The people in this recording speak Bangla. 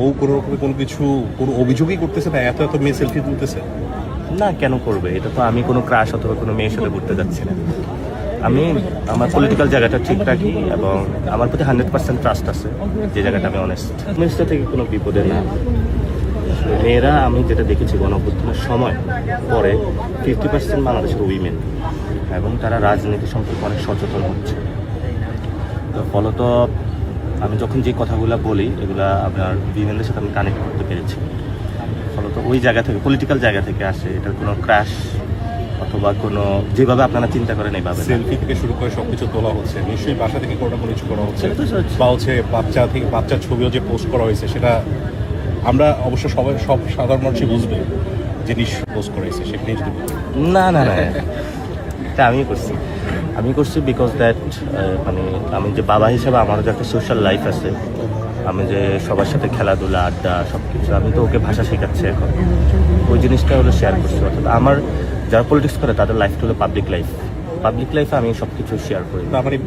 ও কোনো রকমের কোনো অভিযোগই করতেছে না, এত এত মেয়ে সেলফি তুলতেছে? না, কেন করবে? এটা তো আমি কোনো ক্রাশ অথবা কোনো মেয়ের সাথে ঘুরতে যাচ্ছি না। আমি আমার পলিটিক্যাল জায়গাটা ঠিক রাখি এবং আমার প্রতি 100% ট্রাস্ট আছে, যে জায়গাটা আমি অনেস্ট। মেয়েটা থেকে কোনো বিপদে না। মেয়েরা আমি যেটা দেখেছি গণঅভ্যুত্থানের সময় পরে 50% বাংলাদেশের উইমেন, এবং তারা রাজনীতি সম্পর্কে অনেক সচেতন হচ্ছে। তো ফলত আমি যখন যে কথাগুলো বলি এগুলা আপনার বিভিন্নদের সাথে আমি কানেক্ট করতে পেরেছি। ফলত ওই জায়গা থেকে, পলিটিক্যাল জায়গা থেকে আসে। এটার কোনো ক্র্যাশ অথবা কোনো যেভাবে আপনারা চিন্তা করেন এইভাবে। সেলফি থেকে শুরু করে সবকিছু তোলা হচ্ছে, নিশ্চয়ই বাসা থেকে কোনো কিছু করা হচ্ছে, সেটা তো হচ্ছে। বা হচ্ছে বাচ্চার ছবিও যে পোস্ট করা হয়েছে, সেটা আমরা অবশ্য সব সাধারণ মানুষই বুঝবে যে নিশ্চয়ই পোস্ট করা হয়েছে, সেখানেই যদি বলি। না না না, এটা আমি করছি বিকজ দ্যাট মানে আমি যে বাবা হিসেবে আমারও যে একটা সোশ্যাল লাইফ আছে, আমি যে সবার সাথে খেলাধুলা আড্ডা সব কিছু, আমি তো ওকে ভাষা শেখাচ্ছি এখন। ওই জিনিসটা হলো শেয়ার করছি। অর্থাৎ আমার যারা পলিটিক্স করে তাদের লাইফটা হলো পাবলিক লাইফে আমি সব কিছু শেয়ার করি। তার মানে